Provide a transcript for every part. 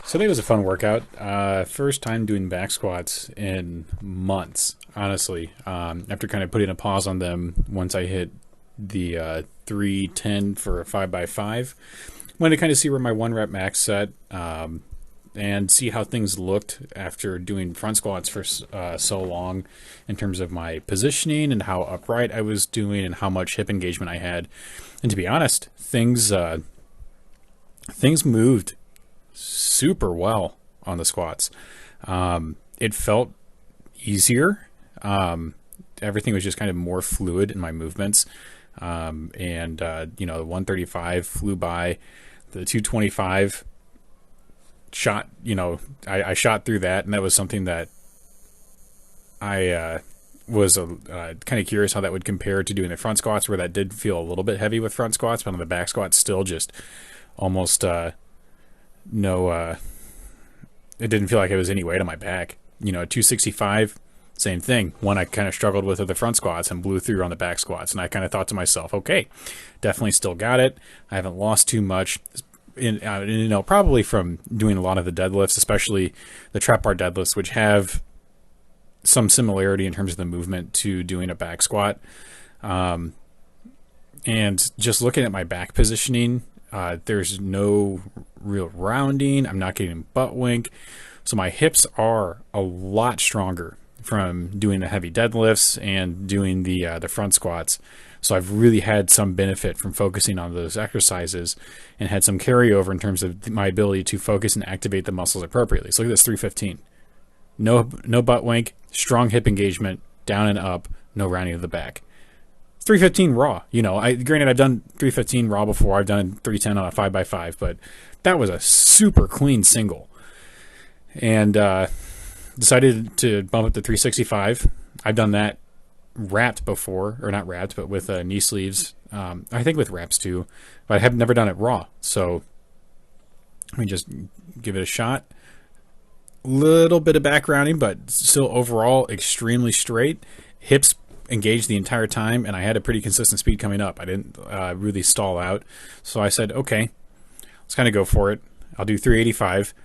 Today was a fun workout. First time doing back squats in months, honestly. After kind of putting a pause on them once I hit the 310 for a 5x5. Wanted to kind of see where my one rep max set and see how things looked after doing front squats for so long in terms of my positioning and how upright I was doing and how much hip engagement I had. And to be honest, things moved super well on the squats. It felt easier. Everything was just kind of more fluid in my movements. The 135 flew by. The 225 shot, I shot through that, and that was something that I was kind of curious how that would compare to doing the front squats, where that did feel a little bit heavy with front squats, but on the back squats still just almost no, it didn't feel like it was any weight on my back. 265, same thing. One I kind of struggled with the front squats and blew through on the back squats. And I kind of thought to myself, okay, definitely still got it. I haven't lost too much. Probably from doing a lot of the deadlifts, especially the trap bar deadlifts, which have some similarity in terms of the movement to doing a back squat. And just looking at my back positioning, there's no real rounding. I'm not getting butt wink. So my hips are a lot stronger from doing the heavy deadlifts and doing the front squats. So I've really had some benefit from focusing on those exercises and had some carryover in terms of my ability to focus and activate the muscles appropriately. So look at this 315. No butt wink, strong hip engagement, down and up, no rounding of the back. 315 raw. Granted, I've done 315 raw before. I've done 310 on a 5x5, but that was a super clean single. And decided to bump up to 365. I've done that wrapped before, or not wrapped, but with knee sleeves. I think with wraps too, but I have never done it raw. So let me just give it a shot. Little bit of back rounding, but still overall extremely straight. Hips engaged the entire time, and I had a pretty consistent speed coming up. I didn't really stall out. So I said, okay, let's kind of go for it. I'll do 385.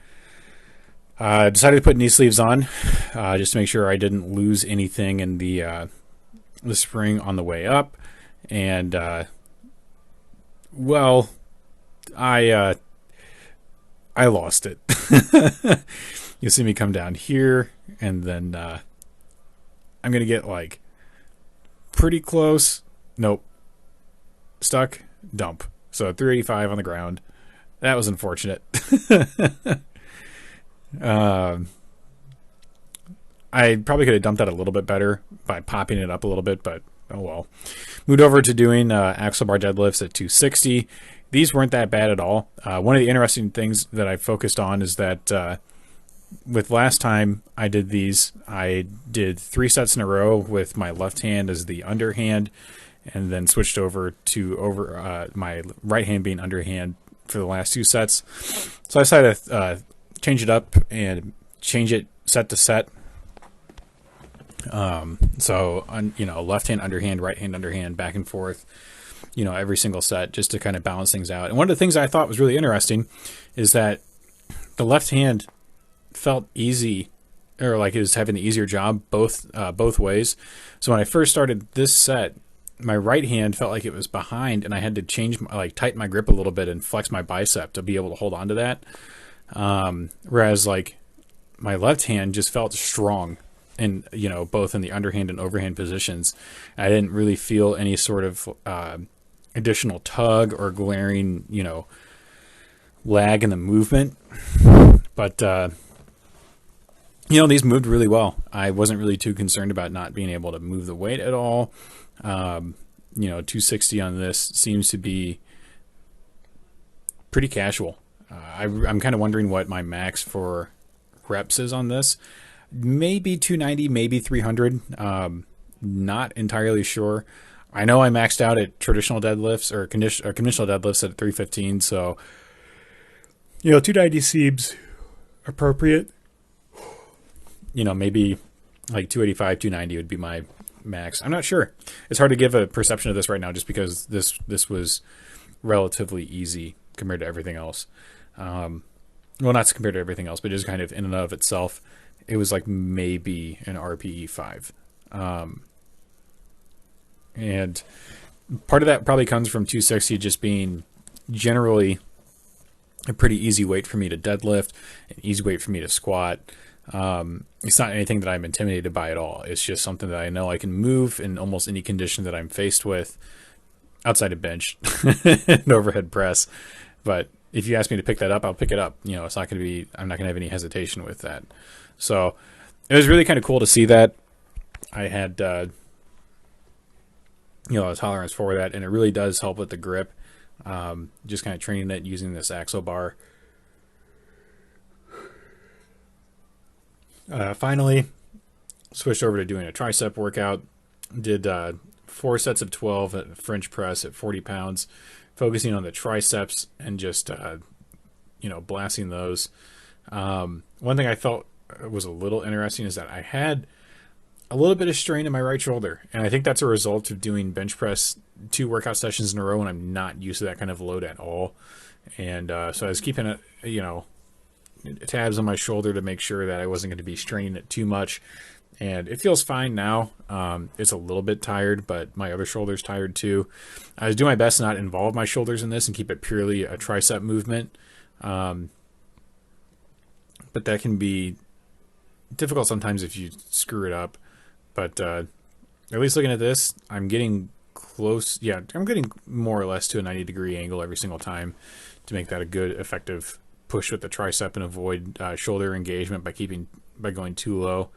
Decided to put knee sleeves on just to make sure I didn't lose anything in the spring on the way up. And, I lost it. You'll see me come down here, and then I'm going to get like pretty close. Nope. Stuck. Dump. So 385 on the ground. That was unfortunate. I probably could have dumped that a little bit better by popping it up a little bit, but oh well. Moved over to doing axle bar deadlifts at 260. These weren't that bad at all. One of the interesting things that I focused on is that with last time I did these, I did 3 sets in a row with my left hand as the underhand, and then switched over to my right hand being underhand for the last 2 sets. So I decided to change it up and change it set to set. Left hand underhand, right hand underhand, back and forth, every single set, just to kind of balance things out. And one of the things I thought was really interesting is that the left hand felt easy, or like it was having the easier job both ways. So when I first started this set, my right hand felt like it was behind, and I had to tighten my grip a little bit and flex my bicep to be able to hold on to that. Whereas like my left hand just felt strong, and both in the underhand and overhand positions. I didn't really feel any sort of additional tug or glaring lag in the movement. But these moved really well. I wasn't really too concerned about not being able to move the weight at all. 260 on this seems to be pretty casual. I'm kind of wondering what my max for reps is on this. Maybe 290, maybe 300. Not entirely sure. I know I maxed out at traditional deadlifts or conventional deadlifts at 315. So, 290 seems appropriate. Maybe like 285, 290 would be my max. I'm not sure. It's hard to give a perception of this right now just because this was relatively easy compared to everything else. well, not compared to everything else, but just kind of in and of itself, it was like maybe an RPE 5. And part of that probably comes from 260 just being generally a pretty easy weight for me to deadlift, an easy weight for me to squat. It's not anything that I'm intimidated by at all. It's just something that I know I can move in almost any condition that I'm faced with outside of bench and overhead press. But if you ask me to pick that up, I'll pick it up. You know, it's not going to be, I'm not going to have any hesitation with that. So it was really kind of cool to see that. I had, a tolerance for that, and it really does help with the grip. Just kind of training it using this axle bar. Finally, switched over to doing a tricep workout. Did 4 sets of 12 at French press at 40 pounds, focusing on the triceps and just, blasting those. One thing I felt was a little interesting is that I had a little bit of strain in my right shoulder, and I think that's a result of doing bench press 2 workout sessions in a row, and I'm not used to that kind of load at all. And so I was keeping it, tabs on my shoulder to make sure that I wasn't going to be straining it too much. And it feels fine now. It's a little bit tired, but my other shoulder's tired too. I was doing my best to not involve my shoulders in this and keep it purely a tricep movement. But that can be difficult sometimes if you screw it up. But at least looking at this, I'm getting close. Yeah, I'm getting more or less to a 90-degree angle every single time to make that a good, effective push with the tricep and avoid shoulder engagement by going too low.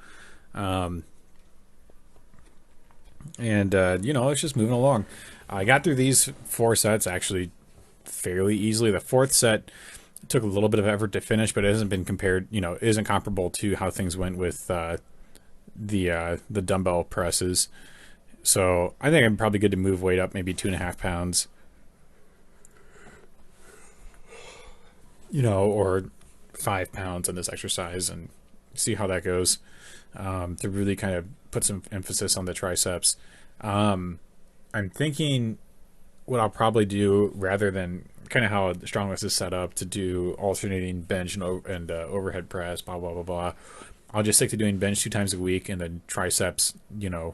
It's just moving along. I got through these 4 sets actually fairly easily. The 4th set took a little bit of effort to finish, but it hasn't been compared, isn't comparable to how things went with the dumbbell presses. So I think I'm probably good to move weight up maybe 2.5 pounds, or 5 pounds on this exercise and see how that goes, to really kind of put some emphasis on the triceps. I'm thinking what I'll probably do, rather than kind of how Strongless is set up to do alternating bench and overhead press, blah, blah, blah, blah. I'll just stick to doing bench 2 times a week and then triceps, a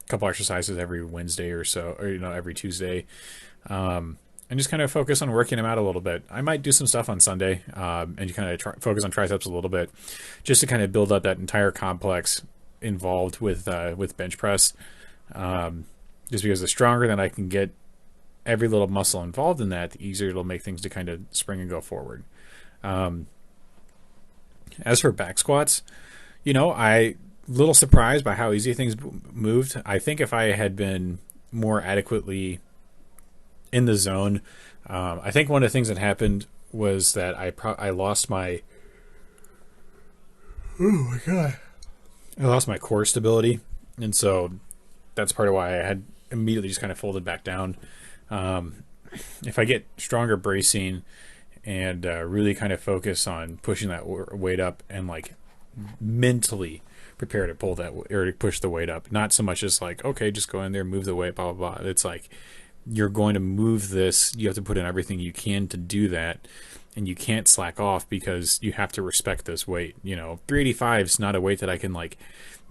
couple exercises every Wednesday or so, or, every Tuesday. And just kind of focus on working them out a little bit. I might do some stuff on Sunday, and you kind of focus on triceps a little bit, just to kind of build up that entire complex involved with bench press. Just because the stronger that I can get every little muscle involved in that, the easier it'll make things to kind of spring and go forward. As for back squats, I little surprised by how easy things moved. I think if I had been more adequately in the zone, I think one of the things that happened was that I lost my I lost my core stability, and so that's part of why I had immediately just kind of folded back down. If I get stronger bracing and really kind of focus on pushing that weight up and like mentally prepare to pull that or to push the weight up, not so much as like, okay, just go in there, move the weight, blah, blah, blah. It's like, you're going to move this. You have to put in everything you can to do that. And you can't slack off because you have to respect this weight. 385 is not a weight that I can like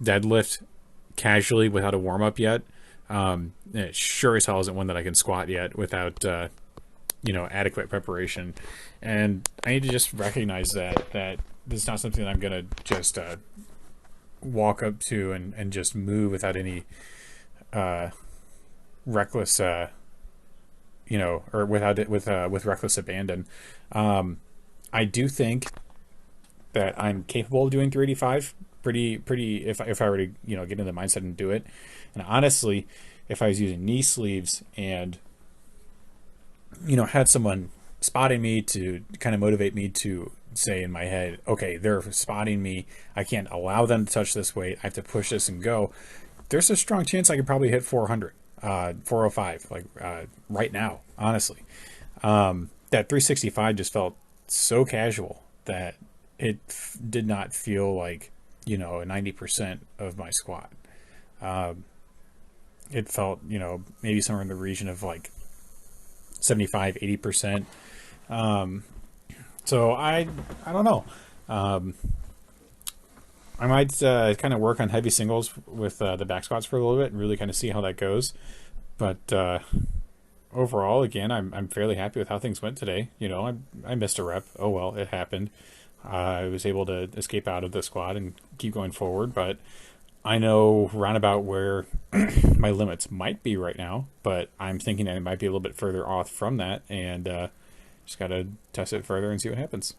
deadlift casually without a warm up yet. And it sure as hell isn't one that I can squat yet without, adequate preparation. And I need to just recognize that this is not something that I'm going to just walk up to and just move without any reckless, or with reckless abandon. I do think that I'm capable of doing 385 pretty if I were to get into the mindset and do it. And honestly, if I was using knee sleeves and had someone spotting me to kind of motivate me to say in my head, okay, they're spotting me, I can't allow them to touch this weight, I have to push this and go, there's a strong chance I could probably hit 400, 405 right now, honestly. That 365 just felt so casual that it did not feel like a 90% of my squat. It felt maybe somewhere in the region of like 75-80%. So I don't know. Um, I might kind of work on heavy singles with the back squats for a little bit and really kind of see how that goes. But overall, again, I'm fairly happy with how things went today. You know, I missed a rep. Oh well, it happened. I was able to escape out of the squat and keep going forward, but I know roundabout where my limits might be right now, but I'm thinking that it might be a little bit further off from that, and just got to test it further and see what happens.